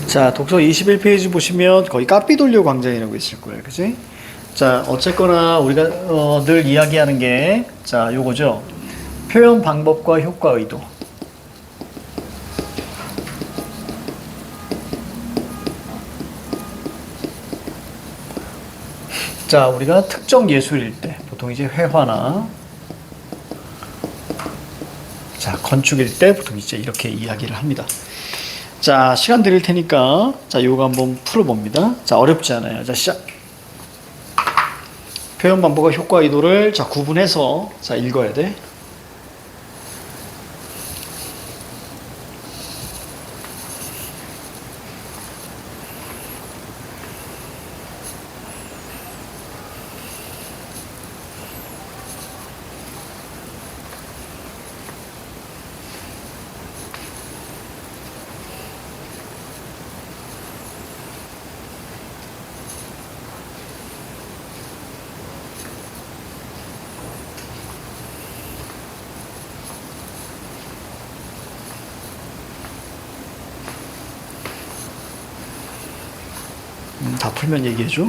자, 독서 21페이지 보시면 거의 까삐돌려 광장이라고 있을 거예요. 그지? 자, 어쨌거나 우리가 늘 이야기하는 게, 자, 요거죠. 표현 방법과 효과 의도. 자, 우리가 특정 예술일 때, 보통 이제 회화나, 자, 건축일 때 보통 이제 이렇게 이야기를 합니다. 자, 시간 드릴 테니까, 자, 요거 한번 풀어봅니다. 자, 어렵지 않아요. 자, 시작. 표현 방법과 효과 의도를 자, 구분해서 자, 읽어야 돼. 다 풀면 얘기해줘.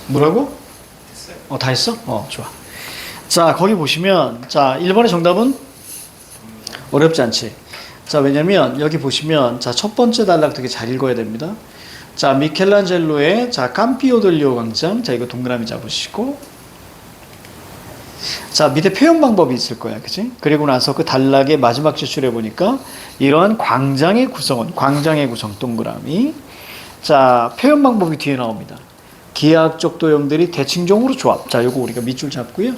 뭐라고? 다 했어? 좋아. 자, 거기 보시면, 자, 1번의 정답은 어렵지 않지. 자, 왜냐면, 여기 보시면, 자, 첫 번째 단락 되게 잘 읽어야 됩니다. 자, 미켈란젤로의, 자, 캄피오돌리오 광장. 자, 이거 동그라미 잡으시고. 자, 밑에 표현 방법이 있을 거야. 그치? 그리고 나서 그 단락의 마지막 제출해 보니까, 이러한 광장의 구성은, 광장의 구성, 동그라미. 자, 표현 방법이 뒤에 나옵니다. 기하학적 도형들이 대칭종으로 조합. 자, 요거 우리가 밑줄 잡고요.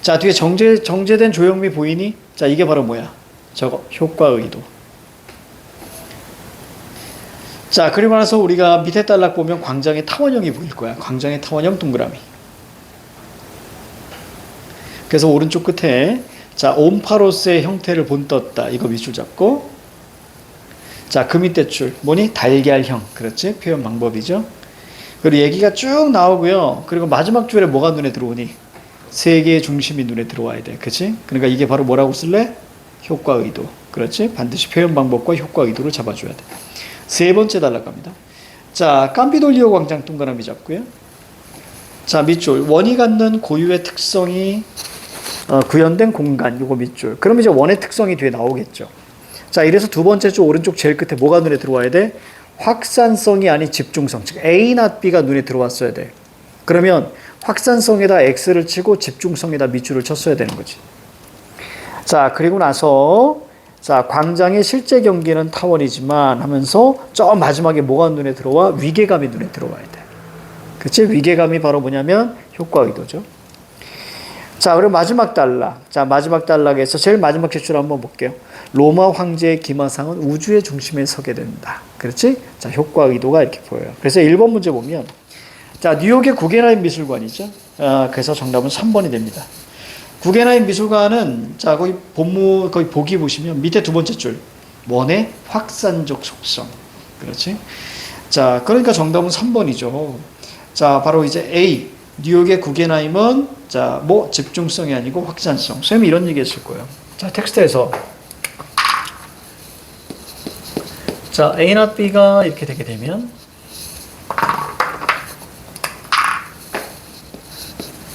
자, 뒤에 정제된 조형미 보이니? 자, 이게 바로 뭐야? 저거, 효과 의도. 자, 그리고 나서 우리가 밑에 단락 보면 광장의 타원형이 보일 거야. 광장의 타원형 동그라미. 그래서 오른쪽 끝에, 자, 옴파로스의 형태를 본떴다. 이거 밑줄 잡고. 자, 그 밑에 줄. 뭐니? 달걀형. 그렇지? 표현 방법이죠. 그리고 얘기가 쭉 나오고요. 그리고 마지막 줄에 뭐가 눈에 들어오니? 세계의 중심이 눈에 들어와야 돼. 그치? 그러니까 이게 바로 뭐라고 쓸래? 효과 의도. 그렇지? 반드시 표현 방법과 효과 의도를 잡아줘야 돼. 세 번째 단락 갑니다. 자, 캄피돌리오 광장 동그라미 잡고요. 자, 밑줄. 원이 갖는 고유의 특성이 구현된 공간. 요거 밑줄. 그럼 이제 원의 특성이 뒤에 나오겠죠. 자, 이래서 두 번째 줄 오른쪽 제일 끝에 뭐가 눈에 들어와야 돼? 확산성이 아닌 집중성. 즉 A, not B가 눈에 들어왔어야 돼. 그러면 확산성에다 X를 치고 집중성에다 밑줄을 쳤어야 되는 거지. 자, 그리고 나서 자, 광장의 실제 경기는 타원이지만 하면서 저 마지막에 뭐가 눈에 들어와? 위계감이 눈에 들어와야 돼. 그치? 위계감이 바로 뭐냐면 효과 의도죠. 자, 그리고 마지막 단락. 자, 마지막 단락에서 제일 마지막 제출 한번 볼게요. 로마 황제의 기마상은 우주의 중심에 서게 된다. 그렇지? 자, 효과 의도가 이렇게 보여요. 그래서 1번 문제 보면, 자, 뉴욕의 구겐하임 미술관이죠. 그래서 정답은 3번이 됩니다. 구겐하임 미술관은, 자, 거기 거기 보기 보시면 밑에 두 번째 줄. 원의 확산적 속성. 그렇지? 자, 그러니까 정답은 3번이죠. 자, 바로 이제 A. 뉴욕의 구겐하임은, 자, 뭐, 집중성이 아니고 확산성. 선생님이 이런 얘기 했을 거예요. 자, 텍스트에서. 자, A, not B가 이렇게 되게 되면,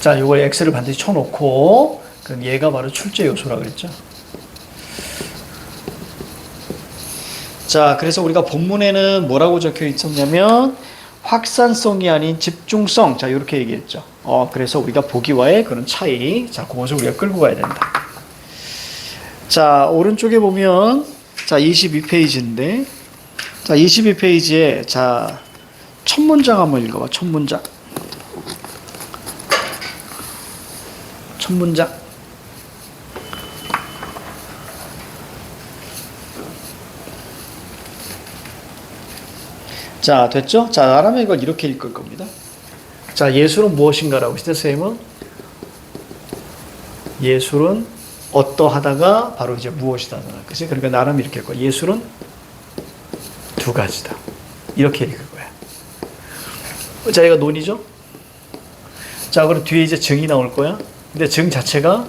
자, 요거에 X를 반드시 쳐놓고, 그럼 얘가 바로 출제 요소라 그랬죠. 자, 그래서 우리가 본문에는 뭐라고 적혀 있었냐면, 확산성이 아닌 집중성. 자, 이렇게 얘기했죠. 그래서 우리가 보기와의 그런 차이. 자, 그것을 우리가 끌고 가야 된다. 자, 오른쪽에 보면, 자, 22페이지인데, 자, 22페이지에, 자, 첫 문장 한번 읽어봐. 첫 문장. 첫 문장. 자, 됐죠? 자, 나라면 이걸 이렇게 읽을 겁니다. 자, 예술은 무엇인가라고 했을 때 선생님은 예술은 어떠하다가 바로 이제 무엇이다. 그치? 그러니까 나라면 이렇게 읽을 거야. 예술은 두 가지다. 이렇게 읽을 거야. 자, 이거 논이죠? 자, 그럼 뒤에 이제 증이 나올 거야. 근데 증 자체가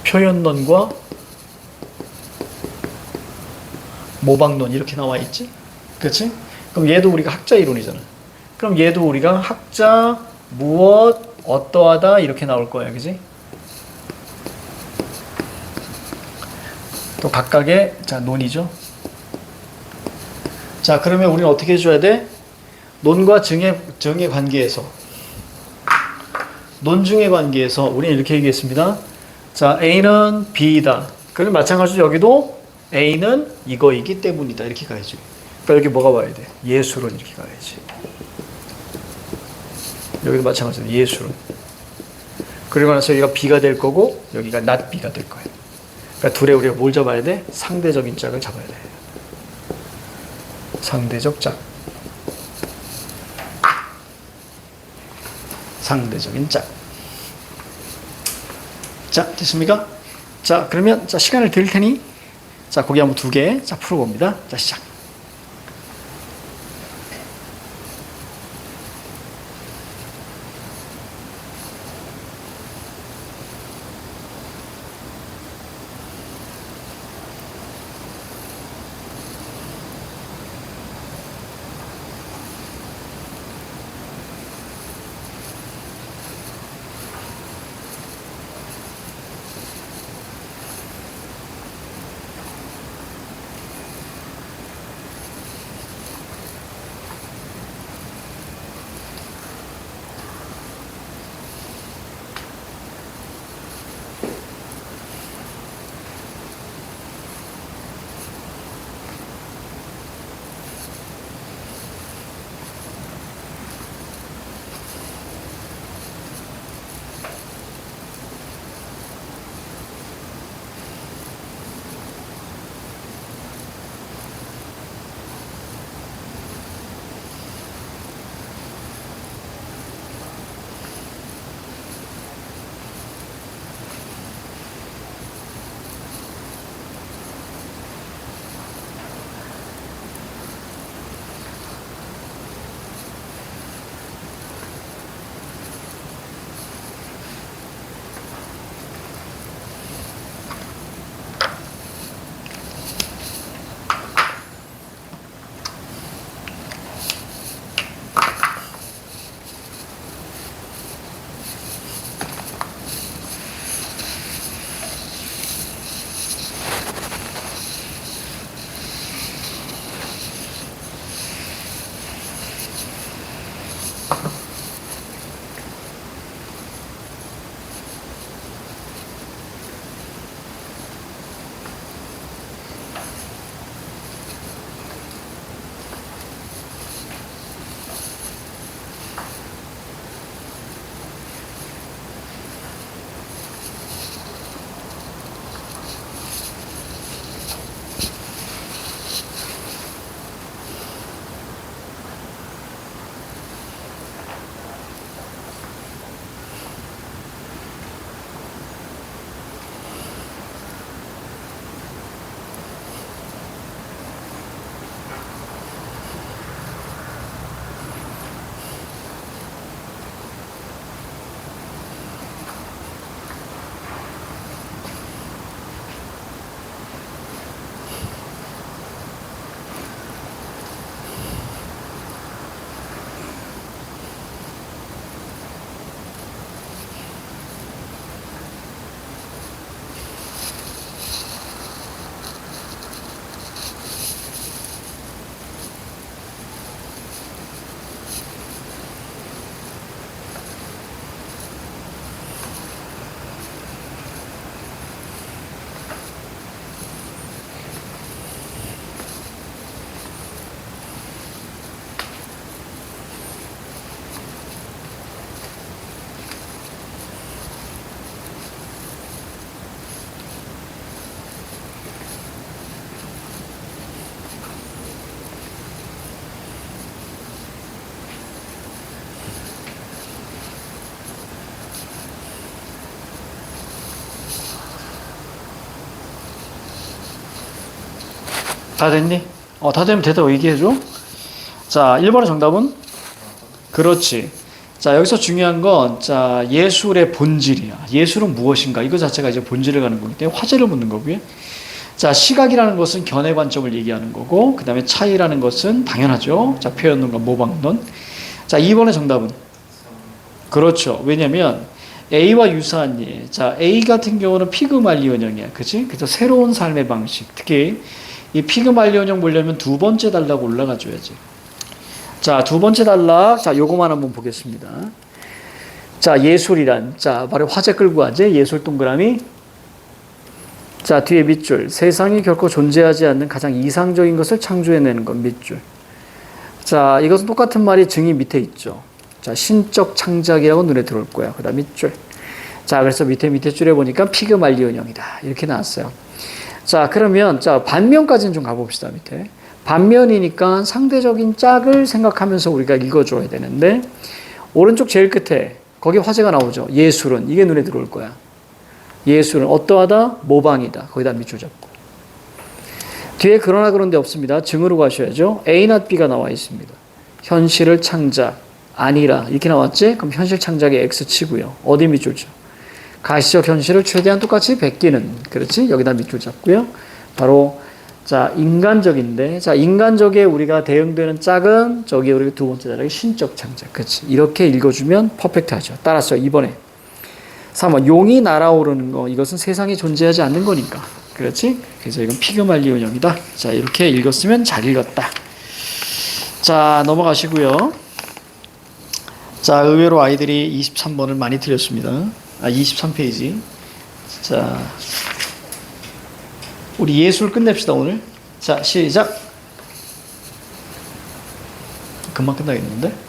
표현론과 모방론 이렇게 나와 있지? 그렇지? 그럼 얘도 우리가 학자 이론이잖아. 그럼 얘도 우리가 학자, 무엇, 어떠하다 이렇게 나올 거야. 그지? 또 각각의 자, 논이죠. 자, 그러면 우리는 어떻게 해줘야 돼? 논과 증의 관계에서 논증의 관계에서 우리는 이렇게 얘기했습니다. 자, A는 B이다. 그럼 마찬가지로 여기도 A는 이거이기 때문이다. 이렇게 가야지. 그러니까 여기 뭐가 와야 돼? 예술은 이렇게 가야지. 여기도 마찬가지로 예술은. 그리고 나서 여기가 B가 될 거고 여기가 not B가 될 거예요. 그러니까 둘에 우리가 뭘 잡아야 돼? 상대적인 짝을 잡아야 돼. 상대적 짝. 상대적인 짝. 자, 됐습니까? 자, 그러면 자, 시간을 드릴 테니 자, 거기 한번 두 개 자, 풀어봅니다. 자, 시작. 다 됐니? 다 되면 됐다고 얘기해줘. 자, 1번의 정답은? 그렇지. 자, 여기서 중요한 건, 자, 예술의 본질이야. 예술은 무엇인가? 이거 자체가 이제 본질을 가는 거기 때문에 화제를 묻는 거고요. 자, 시각이라는 것은 견해 관점을 얘기하는 거고, 그 다음에 차이라는 것은 당연하죠. 자, 표현론과 모방론. 자, 2번의 정답은? 그렇죠. 왜냐면, A와 유사한 예. 자, A 같은 경우는 피그말리온형이야. 그치? 그래서 새로운 삶의 방식. 특히, 이 피그말리온형 보려면 두 번째 단락 올라가줘야지. 자, 두 번째 단락. 자, 요거만 한번 보겠습니다. 자, 예술이란. 자, 바로 화제 끌고 가지. 예술 동그라미. 자, 뒤에 밑줄. 세상에 결코 존재하지 않는 가장 이상적인 것을 창조해내는 것. 밑줄. 자, 이것은 똑같은 말이 증이 밑에 있죠. 자, 신적 창작이라고 눈에 들어올 거야. 그 다음 밑줄. 자, 그래서 밑에 줄에 보니까 피그말리온형이다. 이렇게 나왔어요. 자, 그러면, 자, 반면까지는 좀 가봅시다, 밑에. 반면이니까 상대적인 짝을 생각하면서 우리가 읽어줘야 되는데, 오른쪽 제일 끝에, 거기 화제가 나오죠. 예술은. 이게 눈에 들어올 거야. 예술은 어떠하다? 모방이다. 거기다 밑줄 잡고. 뒤에 그러나 그런데 없습니다. 증으로 가셔야죠. A not B가 나와 있습니다. 현실을 창작, 아니라. 이렇게 나왔지? 그럼 현실 창작의 X 치고요. 어디 밑줄 쳐? 가시적 현실을 최대한 똑같이 베끼는. 그렇지? 여기다 밑줄 잡고요. 바로, 자, 인간적인데, 자, 인간적에 우리가 대응되는 짝은 저기 우리 두 번째 단락의 신적 창작. 그렇지? 이렇게 읽어주면 퍼펙트하죠. 따라서 이번에 3번, 용이 날아오르는 거. 이것은 세상에 존재하지 않는 거니까. 그렇지? 그래서 이건 피그말리온형이다. 자, 이렇게 읽었으면 잘 읽었다. 자, 넘어가시고요. 자, 의외로 아이들이 23번을 많이 틀렸습니다. 23페이지. 자, 우리 예술 끝냅시다, 오늘. 자, 시작. 금방 끝나겠는데?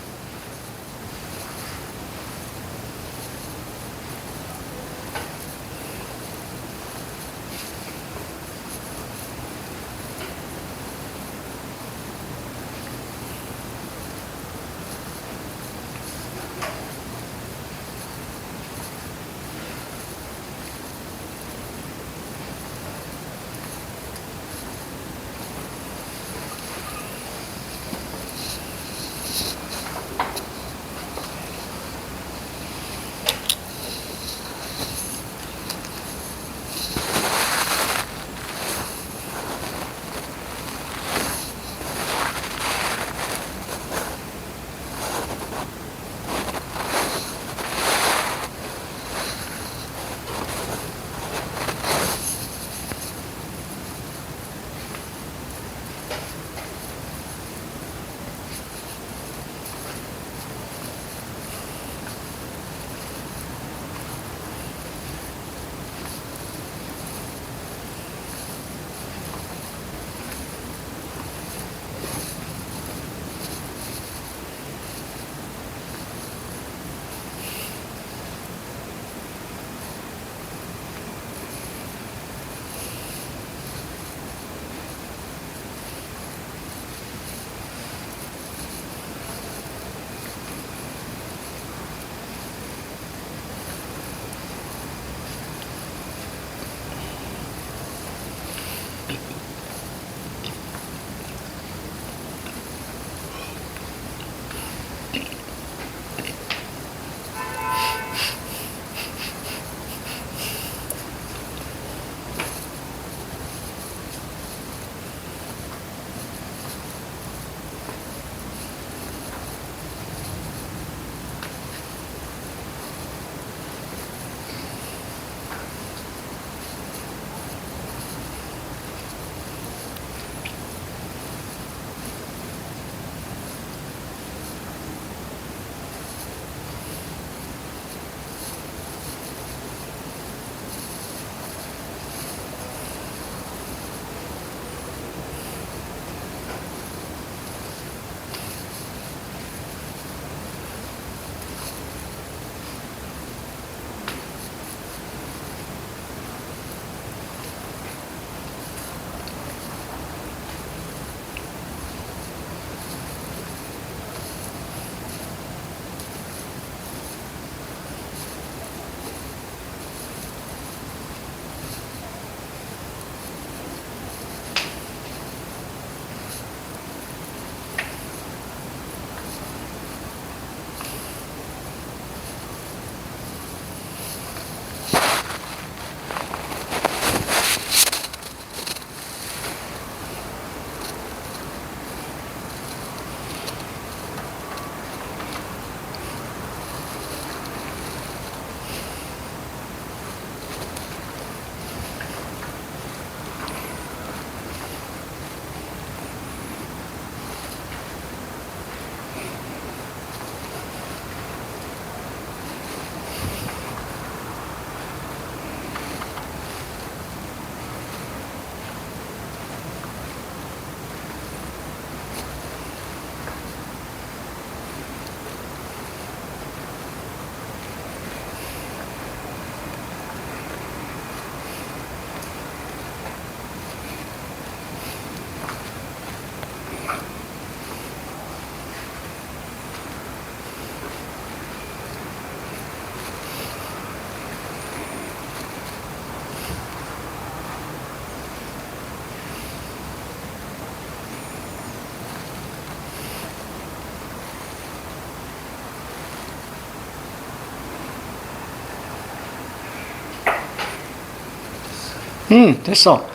됐어.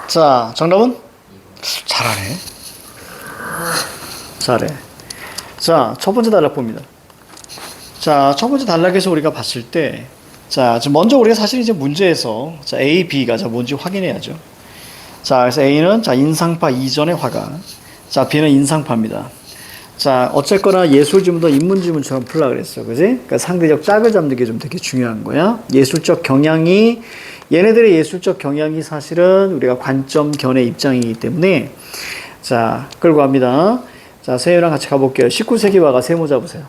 자, 정답은? 잘하네. 잘해. 자, 첫 번째 단락 봅니다. 자, 첫 번째 단락에서 우리가 봤을 때, 자, 지금 먼저 우리가 사실 이제 문제에서, 자, A, B가 자, 뭔지 확인해야죠. 자, 그래서 A는 자, 인상파 이전의 화가, 자, B는 인상파입니다. 자, 어쨌거나 예술지문도 인문지문처럼 풀라 그랬어. 그지? 그러니까 상대적 짝을 잡는 게 좀 되게 중요한 거야. 예술적 경향이, 얘네들의 예술적 경향이 사실은 우리가 관점, 견해, 입장이기 때문에, 자, 끌고 갑니다. 자, 세윤이랑 같이 가볼게요. 19세기 화가 세모 잡으세요.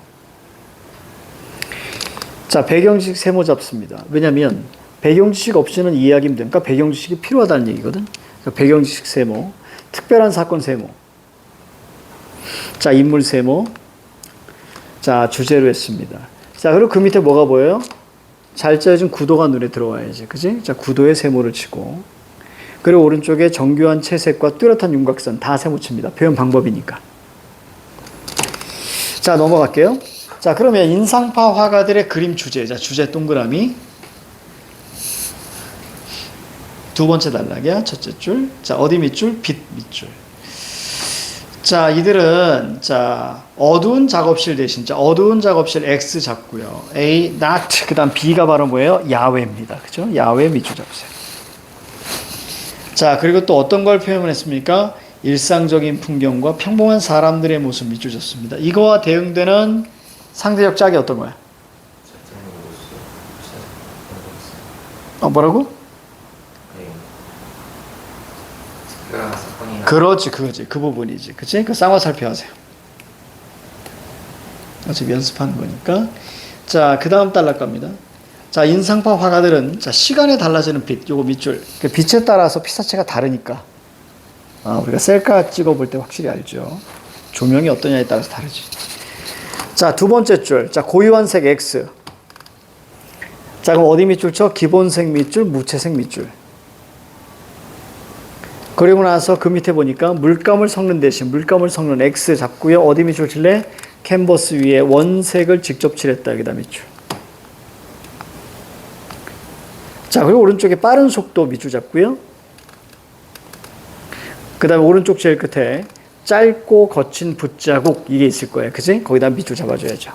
자, 배경지식 세모 잡습니다. 왜냐면, 배경지식 없이는 이해하기 힘든, 그러니까 배경지식이 필요하다는 얘기거든. 그러니까 배경지식 세모, 특별한 사건 세모. 자, 인물 세모. 자, 주제로 했습니다. 자, 그리고 그 밑에 뭐가 보여요? 잘 짜여진 구도가 눈에 들어와야지. 그지? 자, 구도에 세모를 치고. 그리고 오른쪽에 정교한 채색과 뚜렷한 윤곽선 다 세모 칩니다. 표현 방법이니까. 자, 넘어갈게요. 자, 그러면 인상파 화가들의 그림 주제. 자, 주제 동그라미. 두 번째 단락이야. 첫째 줄. 자, 어디 밑줄? 빛 밑줄. 자, 이들은, 자, 어두운 작업실 대신, 자, 어두운 작업실 X 잡고요. A, not. 그 다음 B가 바로 뭐예요? 야외입니다. 그죠? 야외 밑줄 잡으세요. 자, 그리고 또 어떤 걸 표현을 했습니까? 일상적인 풍경과 평범한 사람들의 모습 밑줄 잡습니다. 이거와 대응되는 상대적 짝이 어떤 거야? 뭐라고? 그렇지, 그거지. 그 부분이지. 그치? 그 쌍화 살펴하세요. 어차피 연습하는 거니까. 자, 그 다음 단락 갑니다. 자, 인상파 화가들은, 자, 시간에 달라지는 빛, 요거 밑줄. 그 빛에 따라서 피사체가 다르니까. 우리가 셀카 찍어볼 때 확실히 알죠. 조명이 어떠냐에 따라서 다르지. 자, 두 번째 줄. 자, 고유한 색 X. 자, 그럼 어디 밑줄 쳐? 기본색 밑줄, 무채색 밑줄. 그리고 나서 그 밑에 보니까 물감을 섞는 대신 물감을 섞는 X 잡고요. 어디 밑줄 칠래? 캔버스 위에 원색을 직접 칠했다. 여기다 밑줄. 자, 그리고 오른쪽에 빠른 속도 밑줄 잡고요. 그 다음에 오른쪽 제일 끝에 짧고 거친 붓자국 이게 있을 거예요. 그치? 거기다 밑줄 잡아줘야죠.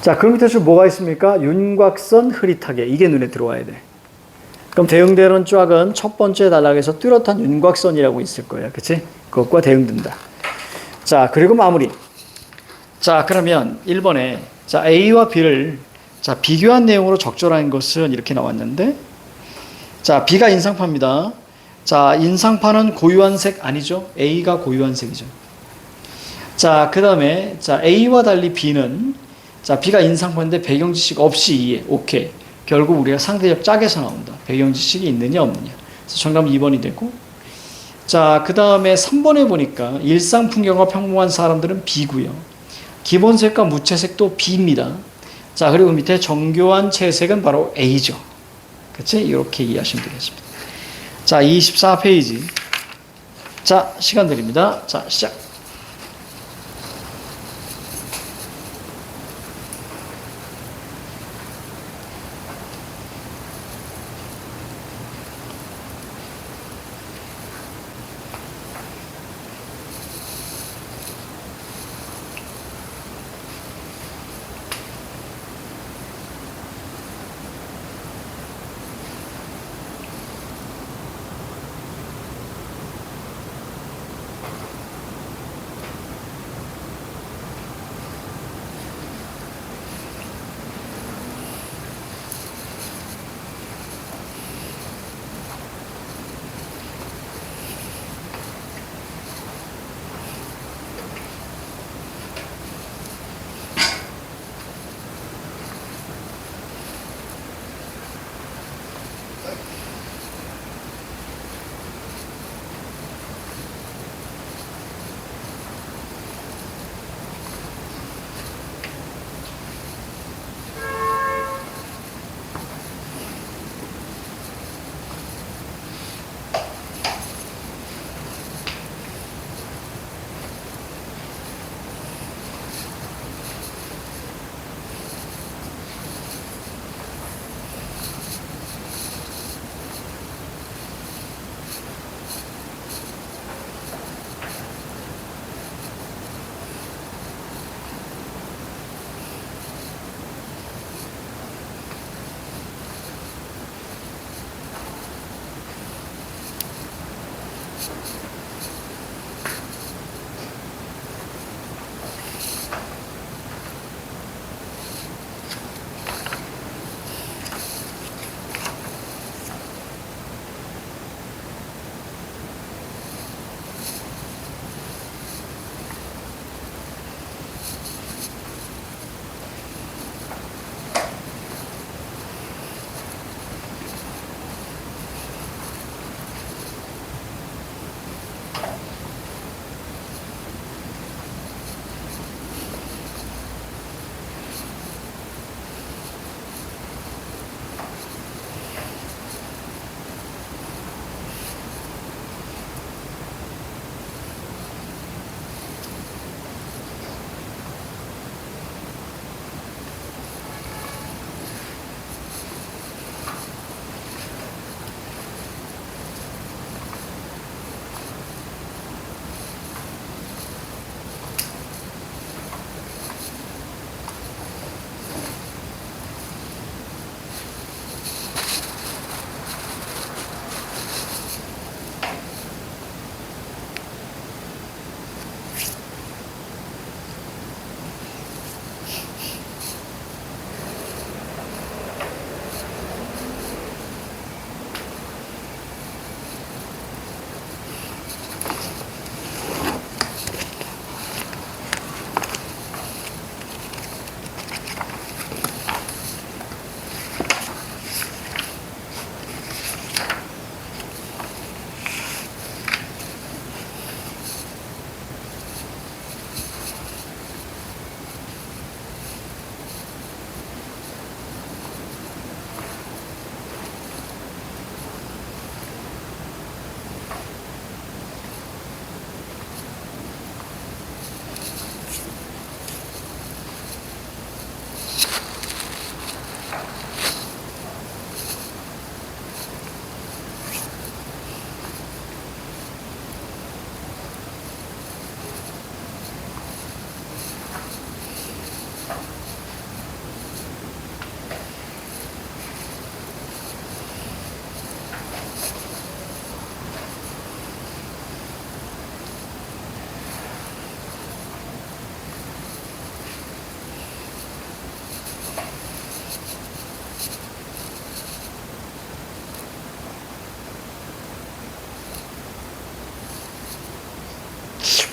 자, 그 밑에 줄 뭐가 있습니까? 윤곽선 흐릿하게. 이게 눈에 들어와야 돼. 그럼 대응되는 짝은 첫 번째 단락에서 뚜렷한 윤곽선이라고 있을 거예요. 그치? 그것과 대응된다. 자, 그리고 마무리. 자, 그러면 1번에 자, A와 B를 자, 비교한 내용으로 적절한 것은 이렇게 나왔는데 자, B가 인상파입니다. 자, 인상파는 고유한 색 아니죠? A가 고유한 색이죠. 자, 그 다음에 자, A와 달리 B는 자, B가 인상파인데 배경지식 없이 이해. 오케이. 결국 우리가 상대적 짝에서 나온다. 배경지식이 있느냐 없느냐. 그래서 정답은 2번이 되고 자, 그 다음에 3번에 보니까 일상 풍경과 평범한 사람들은 B고요. 기본색과 무채색도 B입니다. 자, 그리고 밑에 정교한 채색은 바로 A죠. 그치? 이렇게 이해하시면 되겠습니다. 자, 24페이지. 자, 시간 드립니다. 자, 시작.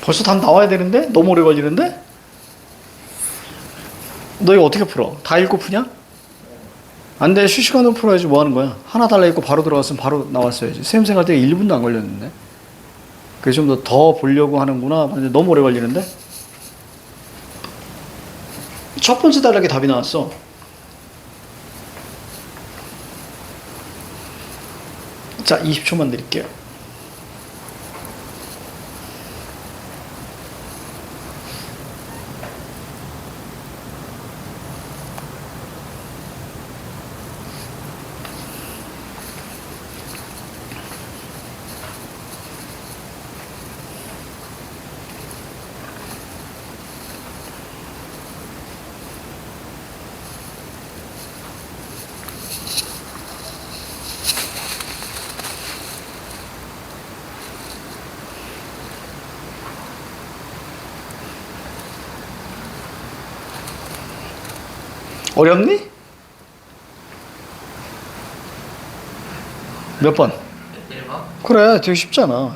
벌써 답 나와야 되는데? 너무 오래 걸리는데? 너 이거 어떻게 풀어? 다 읽고 푸냐? 안 돼. 실시간으로 풀어야지. 뭐 하는 거야? 하나 달라 읽고 바로 들어갔으면 바로 나왔어야지. 쌤생 할 때 1분도 안 걸렸는데. 그래서 좀 더 보려고 하는구나. 근데 너무 오래 걸리는데? 첫 번째 단락에 답이 나왔어. 자, 20초만 드릴게요. 어렵니? 몇 번? 1번? 그래, 되게 쉽잖아.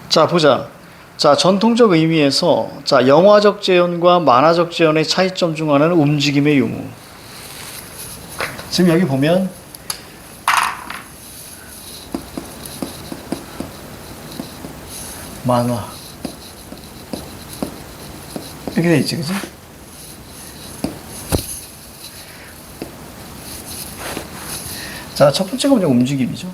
자, 보자. 자, 전통적 의미에서, 자, 영화적 재현과 만화적 재현의 차이점 중 하나는 움직임의 유무. 지금 여기 보면, 만화. 이렇게 돼 있지, 그지? 자, 첫 번째가 그냥 움직임이죠.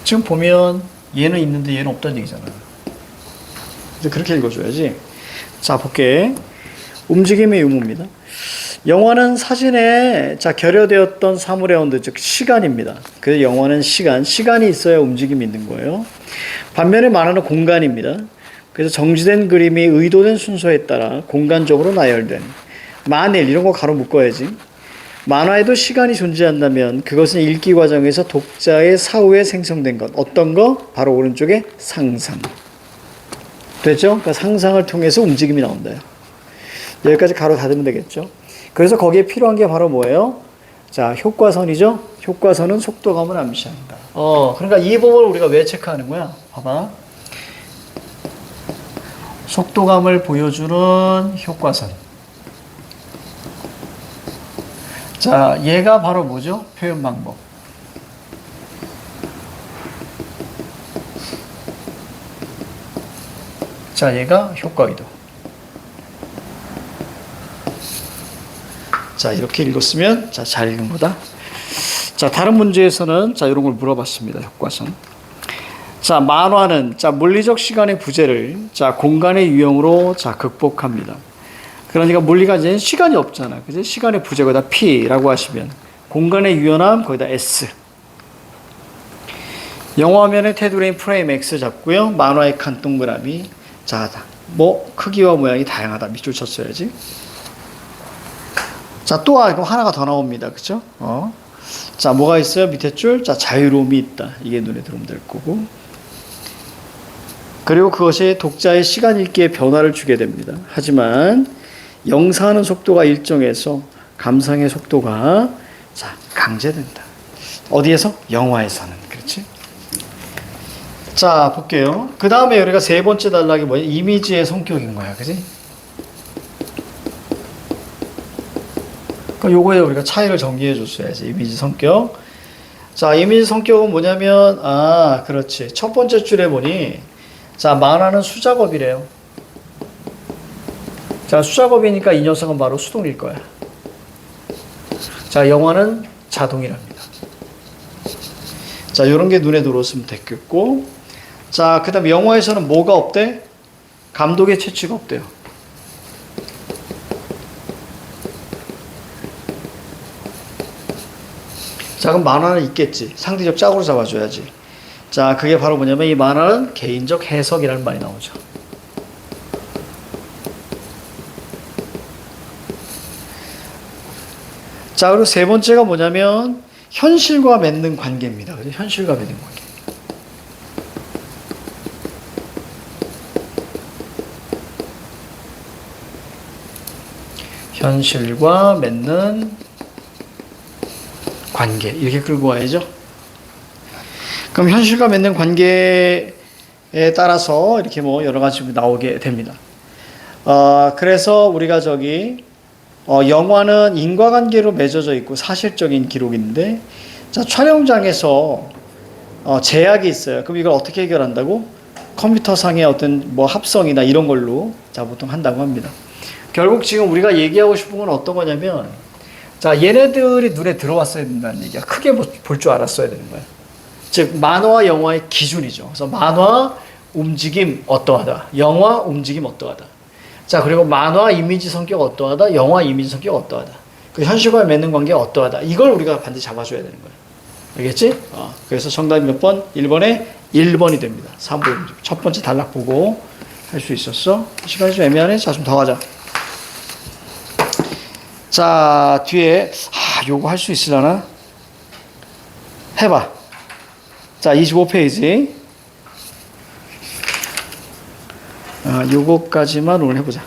지금 보면 얘는 있는데 얘는 없다는 얘기잖아. 그래서 그렇게 읽어줘야지. 자, 볼게. 움직임의 유무입니다. 영화는 사진에 자 결여되었던 사물의 온도, 즉 시간입니다. 그래서 영화는 시간이 있어야 움직임이 있는 거예요. 반면에 만화는 공간입니다. 그래서 정지된 그림이 의도된 순서에 따라 공간적으로 나열된, 만일 이런 거 가로 묶어야지. 만화에도 시간이 존재한다면 그것은 읽기 과정에서 독자의 사후에 생성된 것. 어떤 거? 바로 오른쪽에 상상. 됐죠? 그러니까 상상을 통해서 움직임이 나온다요. 여기까지 가로 닫으면 되겠죠? 그래서 거기에 필요한 게 바로 뭐예요? 자, 효과선이죠? 효과선은 속도감을 암시한다. 그러니까 이 부분을 우리가 왜 체크하는 거야? 봐봐. 속도감을 보여주는 효과선. 자, 얘가 바로 뭐죠? 표현 방법. 자, 얘가 효과의도. 자, 이렇게 읽었으면, 자, 잘 읽은 거다. 자, 다른 문제에서는, 자, 이런 걸 물어봤습니다. 효과선. 자, 만화는, 자, 물리적 시간의 부재를, 자, 공간의 유형으로, 자, 극복합니다. 그러니까 물리가 이제 시간이 없잖아. 그지? 시간의 부재, 거기다 P라고 하시면, 공간의 유연함, 거기다 S. 영화 화면의 테두리인 프레임 X 잡고요. 만화의 칸 동그라미. 자, 뭐, 크기와 모양이 다양하다. 밑줄 쳤어야지. 자, 또 하나가 더 나옵니다. 그죠? 자, 뭐가 있어요? 밑에 줄. 자, 자유로움이 있다. 이게 눈에 들어오면 될 거고. 그리고 그것이 독자의 시간 읽기에 변화를 주게 됩니다. 하지만 영상하는 속도가 일정해서 감상의 속도가 자, 강제된다. 어디에서? 영화에서는. 그렇지? 자, 볼게요. 그 다음에 우리가 세 번째 단락이 뭐냐? 이미지의 성격인 거야. 그지? 그러니까 요거에 우리가 차이를 정리해 줬어야지. 이미지 성격. 자, 이미지 성격은 뭐냐면, 그렇지. 첫 번째 줄에 보니, 자, 만화는 수작업이래요. 자, 수작업이니까 이 녀석은 바로 수동일 거야. 자, 영화는 자동이랍니다. 자, 요런 게 눈에 들어왔으면 됐겠고. 자, 그 다음에 영화에서는 뭐가 없대? 감독의 채취가 없대요. 자, 그럼 만화는 있겠지. 상대적 짝으로 잡아줘야지. 자, 그게 바로 뭐냐면 이 만화는 개인적 해석이라는 말이 나오죠. 자, 그리고 세 번째가 뭐냐면 현실과 맺는 관계입니다. 그죠? 현실과 맺는 관계. 현실과 맺는 관계. 이렇게 끌고 와야죠. 그럼 현실과 맺는 관계에 따라서 이렇게 뭐 여러 가지 나오게 됩니다. 그래서 우리가 영화는 인과관계로 맺어져 있고 사실적인 기록인데, 자, 촬영장에서 제약이 있어요. 그럼 이걸 어떻게 해결한다고? 컴퓨터상의 어떤 뭐 합성이나 이런 걸로 자, 보통 한다고 합니다. 결국 지금 우리가 얘기하고 싶은 건 어떤 거냐면, 자, 얘네들이 눈에 들어왔어야 된다는 얘기야. 크게 볼 줄 알았어야 되는 거야. 즉, 만화와 영화의 기준이죠. 그래서 만화 움직임 어떠하다. 영화 움직임 어떠하다. 자, 그리고 만화 이미지 성격 어떠하다. 영화 이미지 성격 어떠하다. 그 현실과 맺는 관계 어떠하다. 이걸 우리가 반드시 잡아줘야 되는 거야. 알겠지? 그래서 정답이 몇 번? 1번에 1번이 됩니다. 3번. 첫 번째 단락 보고 할 수 있었어. 시간이 좀 애매하네. 자, 좀 더 가자. 자, 뒤에, 요거 할 수 있으려나? 해봐. 자, 25페이지. 요거까지만 오늘 해보자.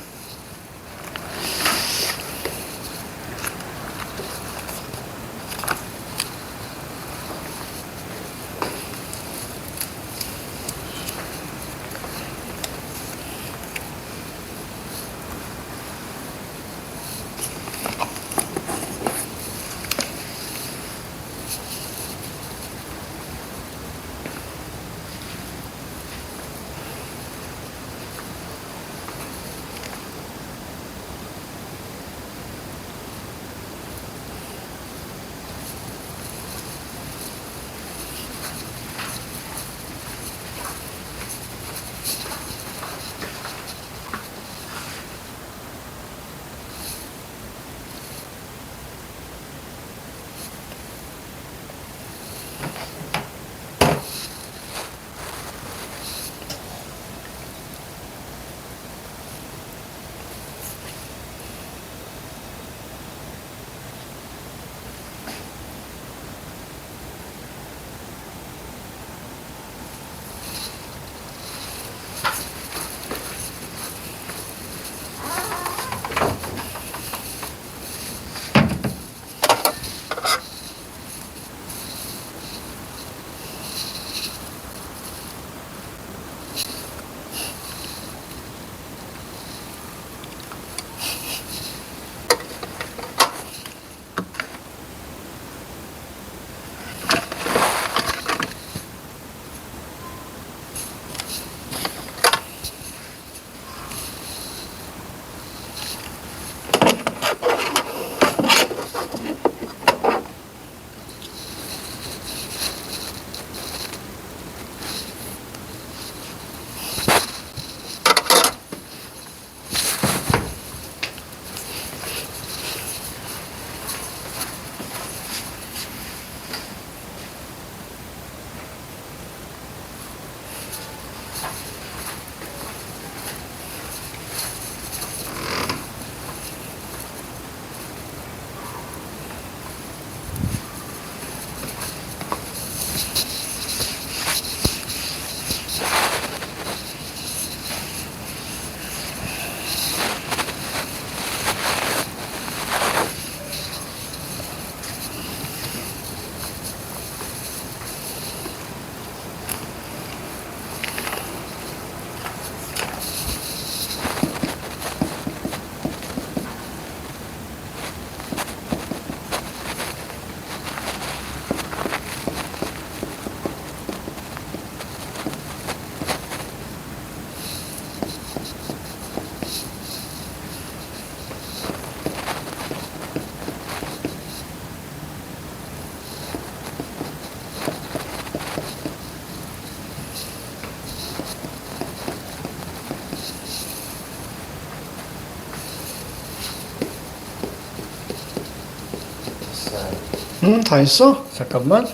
다 했어? 잠깐만.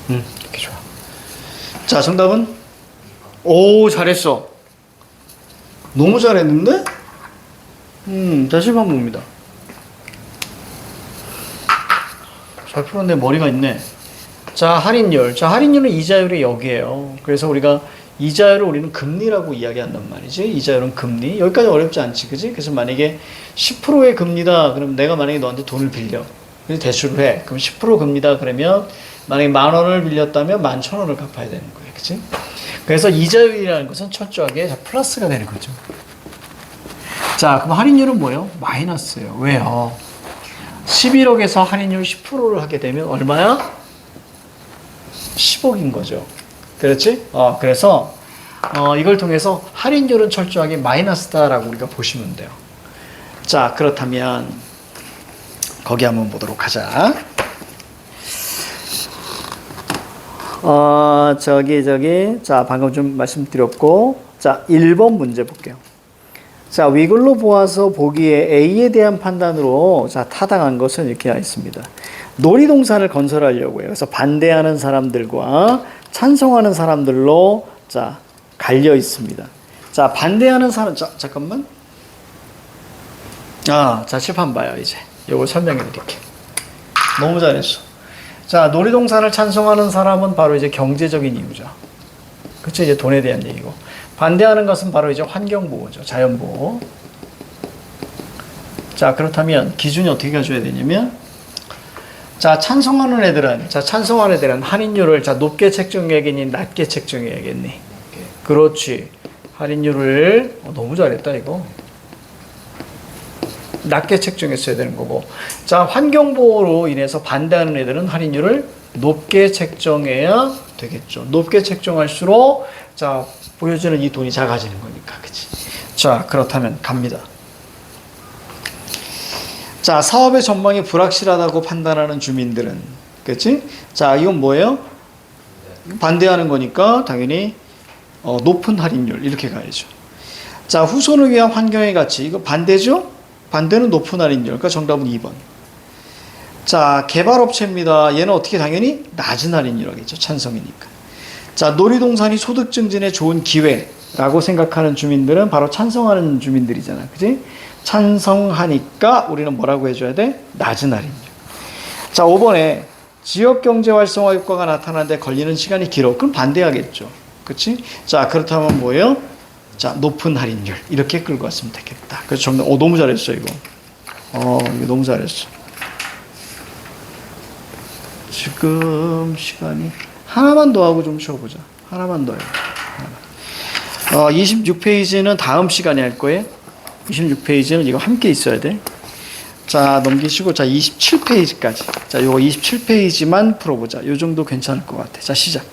이렇게 좋아. 자, 정답은? 오, 잘했어. 너무 잘했는데? 다시 한번 봅니다. 잘 풀었네. 머리가 있네. 자, 할인율. 자, 할인율은 이자율이 여기에요. 그래서 우리가 이자율을 우리는 금리라고 이야기한단 말이지. 이자율은 금리. 여기까지 어렵지 않지, 그지? 그래서 만약에 10%의 금리다. 그럼 내가 만약에 너한테 돈을 빌려. 그래서 대출을 해. 그럼 10% 금리다. 그러면 만약에 10,000원을 빌렸다면 11,000원을 갚아야 되는 거예요. 그치? 그래서 이자율이라는 것은 철저하게 플러스가 되는 거죠. 자, 그럼 할인율은 뭐예요? 마이너스예요. 왜요? 11억에서 할인율 10%를 하게 되면 얼마야? 10억인 거죠. 그렇지? 그래서 이걸 통해서 할인율은 철저하게 마이너스다라고 우리가 보시면 돼요. 자, 그렇다면 거기 한번 보도록 하자. 자, 방금 좀 말씀드렸고, 자, 1번 문제 볼게요. 자, 위글로 보아서 보기에 A에 대한 판단으로 자, 타당한 것은 이렇게 되어 있습니다. 놀이동산을 건설하려고 해요. 그래서 반대하는 사람들과 찬성하는 사람들로 자, 갈려 있습니다. 자, 반대하는 사람, 잠깐만. 자, 칠판 봐요, 이제. 요걸 설명해 드릴게요. 너무 잘했어. 자, 놀이동산을 찬성하는 사람은 바로 이제 경제적인 이유죠. 그쵸? 이제 돈에 대한 얘기고. 반대하는 것은 바로 이제 환경보호죠. 자연보호. 자, 그렇다면 기준이 어떻게 가져야 되냐면, 자, 찬성하는 애들은 할인율을 자, 높게 책정해야겠니? 낮게 책정해야겠니? 그렇지. 할인율을, 너무 잘했다, 이거. 낮게 책정했어야 되는 거고. 자, 환경보호로 인해서 반대하는 애들은 할인율을 높게 책정해야 되겠죠. 높게 책정할수록, 자, 보여지는 이 돈이 작아지는 거니까. 그치? 자, 그렇다면 갑니다. 자, 사업의 전망이 불확실하다고 판단하는 주민들은, 그치? 자, 이건 뭐예요? 반대하는 거니까 당연히 높은 할인율 이렇게 가야죠. 자, 후손을 위한 환경의 가치 이거 반대죠? 반대는 높은 할인율. 그러니까 정답은 2번. 자, 개발업체입니다. 얘는 어떻게 당연히 낮은 할인율이겠죠. 찬성이니까. 자, 놀이동산이 소득 증진에 좋은 기회라고 생각하는 주민들은 바로 찬성하는 주민들이잖아. 그지? 찬성하니까 우리는 뭐라고 해줘야 돼? 낮은 할인율. 자, 5번에 지역 경제 활성화 효과가 나타나는데 걸리는 시간이 길어. 그럼 반대하겠죠. 그치? 자, 그렇다면 뭐예요? 자, 높은 할인율. 이렇게 끌고 왔으면 되겠다. 그래서 정답, 너무 잘했어, 이거. 이거 너무 잘했어. 지금 시간이 하나만 더 하고 좀 쉬어보자. 하나만 더 해요. 26페이지는 다음 시간에 할 거예요. 26페이지는 이거 함께 있어야 돼. 자, 넘기시고, 자, 27페이지까지. 자, 요거 27페이지만 풀어보자. 요 정도 괜찮을 것 같아. 자, 시작.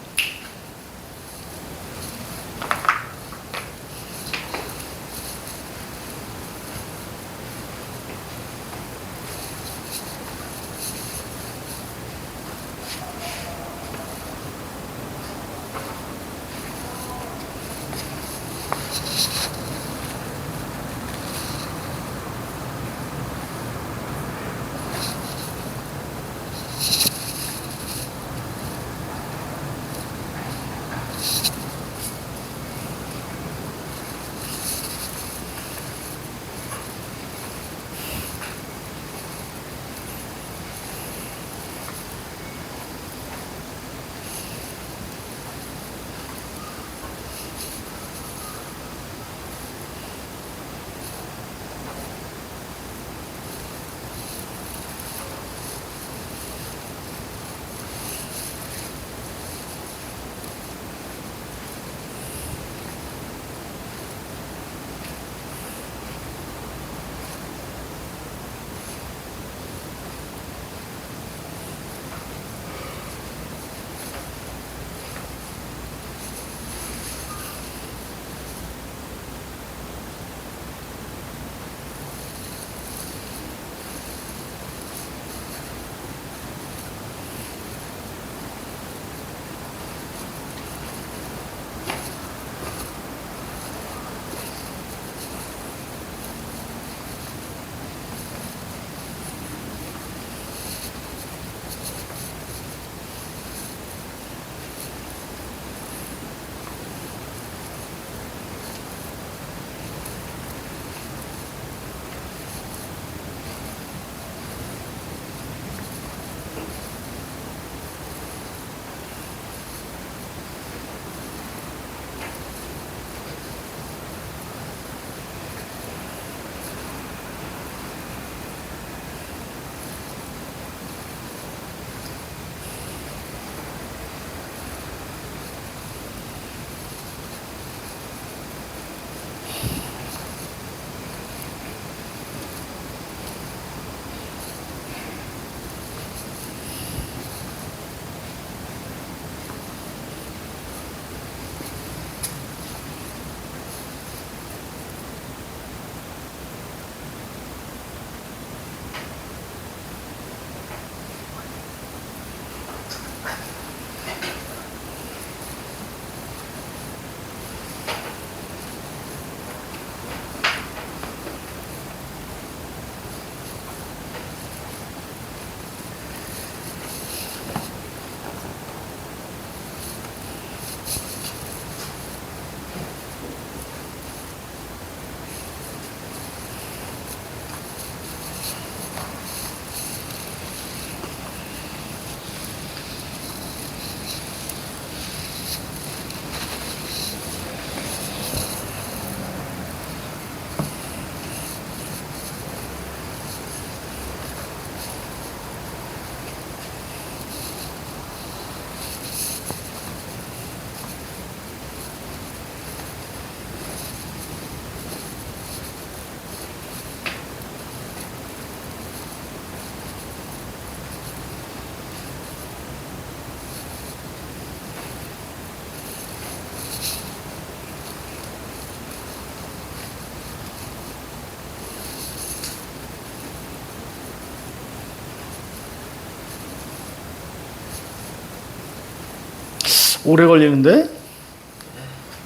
오래 걸리는데?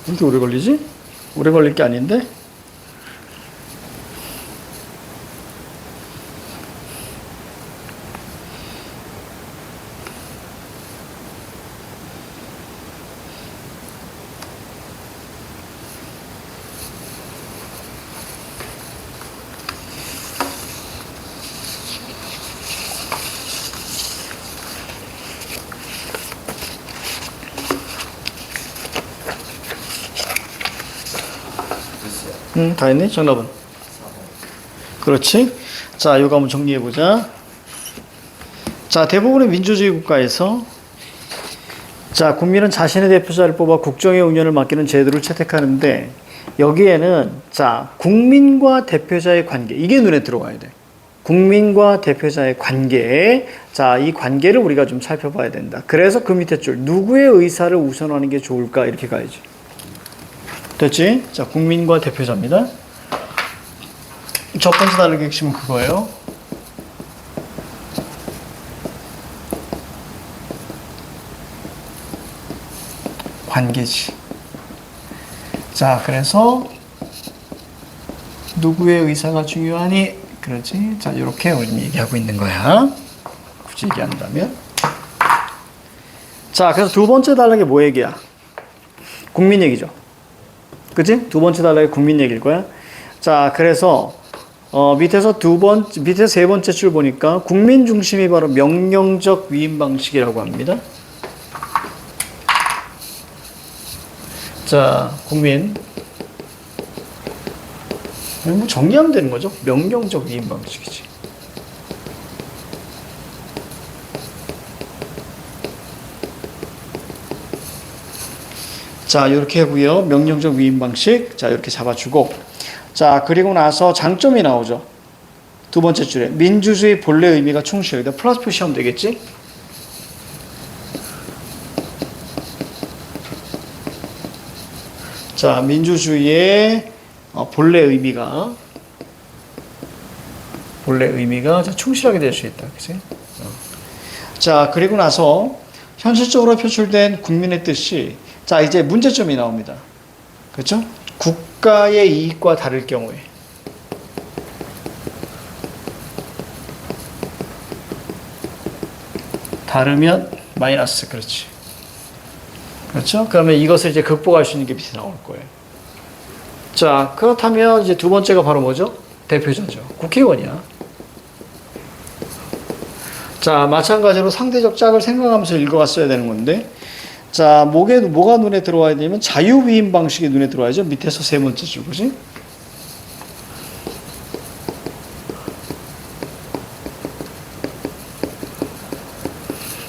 이렇게 오래 걸리지? 오래 걸릴 게 아닌데? 다 했네? 정답은? 그렇지. 자, 이거 한번 정리해보자. 자, 대부분의 민주주의 국가에서 자, 국민은 자신의 대표자를 뽑아 국정의 운영을 맡기는 제도를 채택하는데 여기에는 자, 국민과 대표자의 관계, 이게 눈에 들어와야 돼. 국민과 대표자의 관계. 자, 이 관계를 우리가 좀 살펴봐야 된다. 그래서 그 밑에 줄, 누구의 의사를 우선하는 게 좋을까? 이렇게 가야지. 됐지? 자, 국민과 대표자입니다. 첫 번째 다루기 핵심은 그거예요. 관계지. 자, 그래서 누구의 의사가 중요하니? 그렇지? 자, 이렇게 우리 얘기하고 있는 거야. 굳이 얘기한다면. 자, 그래서 두 번째 단락이 뭐 얘기야? 국민 얘기죠. 그치? 두 번째 단락이 국민 얘기일 거야. 자, 그래서 밑에서 밑에 세 번째 줄 보니까 국민 중심이 바로 명령적 위임 방식이라고 합니다. 자, 국민. 뭐 정리하면 되는 거죠. 명령적 위임 방식이지. 자, 이렇게 하고요. 명령적 위임 방식. 자, 이렇게 잡아주고. 자, 그리고 나서 장점이 나오죠. 두 번째 줄에. 민주주의 본래 의미가 충실. 여기다 플러스 표시하면 되겠지? 자, 민주주의의 본래 의미가 충실하게 될 수 있다. 그치? 자, 그리고 나서 현실적으로 표출된 국민의 뜻이 자, 이제 문제점이 나옵니다. 그렇죠? 국가의 이익과 다를 경우에 다르면 마이너스. 그렇지. 그렇죠? 그러면 이것을 이제 극복할 수 있는 게 밑에 나올 거예요. 자, 그렇다면 이제 두 번째가 바로 뭐죠? 대표자죠. 국회의원이야. 자, 마찬가지로 상대적 짝을 생각하면서 읽어갔어야 되는 건데, 자, 뭐가 눈에 들어와야 되냐면 자유위임 방식이 눈에 들어와야죠. 밑에서 세 번째 줄, 그지?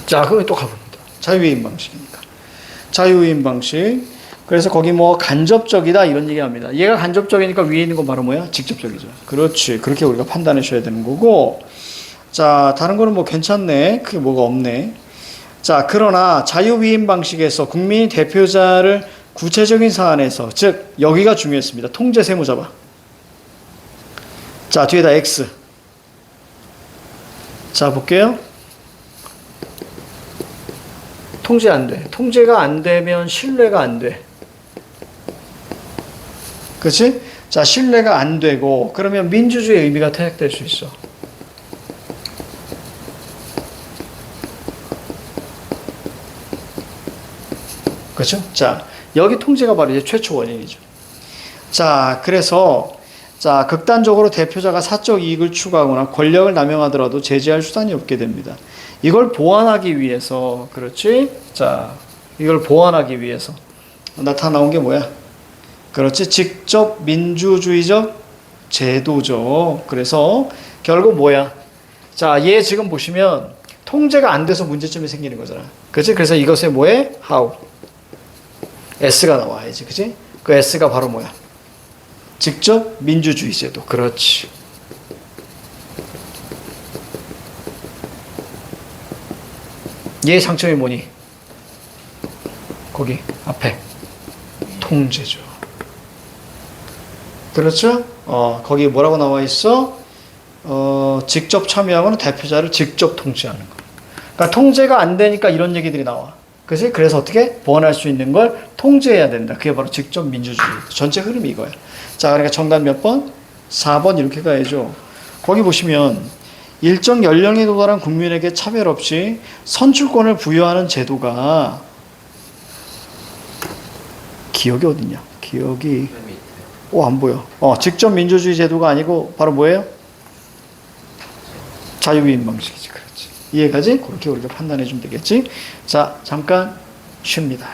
자, 그럼 또 가봅니다. 자유위임 방식이니까. 자유위임 방식. 그래서 거기 뭐 간접적이다 이런 얘기 합니다. 얘가 간접적이니까 위에 있는 건 바로 뭐야? 직접적이죠. 그렇지. 그렇게 우리가 판단해 줘야 되는 거고. 자, 다른 거는 뭐 괜찮네. 크게 뭐가 없네. 자, 그러나 자유위임 방식에서 국민이 대표자를 구체적인 사안에서, 즉 여기가 중요했습니다. 통제 세무 잡아. 자, 뒤에다 X. 자, 볼게요. 통제 안 돼. 통제가 안 되면 신뢰가 안 돼. 그렇지? 자, 신뢰가 안 되고 그러면 민주주의의 의미가 퇴색될 수 있어. 그렇죠? 자, 여기 통제가 바로 이제 최초 원인이죠. 자, 그래서 자, 극단적으로 대표자가 사적 이익을 추구하거나 권력을 남용하더라도 제재할 수단이 없게 됩니다. 이걸 보완하기 위해서, 그렇지? 자, 이걸 보완하기 위해서 나타나온 게 뭐야? 그렇지? 직접 민주주의적 제도죠. 그래서 결국 뭐야? 자, 얘 지금 보시면 통제가 안 돼서 문제점이 생기는 거잖아. 그렇지? 그래서 이것에 뭐해? how. S가 나와야지. 그치? 그 S가 바로 뭐야? 직접 민주주의 제도. 그렇지. 얘의 장점이 뭐니? 거기 앞에 통제죠. 그렇죠? 거기 뭐라고 나와 있어? 직접 참여하고는 대표자를 직접 통제하는 거. 그러니까 통제가 안 되니까 이런 얘기들이 나와. 그치? 그래서 어떻게 보완할 수 있는 걸 통제해야 된다. 그게 바로 직접 민주주의. 전체 흐름이 이거야. 자, 그러니까 정답 몇 번? 4번 이렇게 가야죠. 거기 보시면 일정 연령에 도달한 국민에게 차별 없이 선출권을 부여하는 제도가 기억이 어딨냐? 기억이 안 보여. 직접 민주주의 제도가 아니고 바로 뭐예요? 자유위임 방식이지. 그렇지. 이해가지? 그렇게 우리가 판단해 주면 되겠지. 자, 잠깐 쉽니다.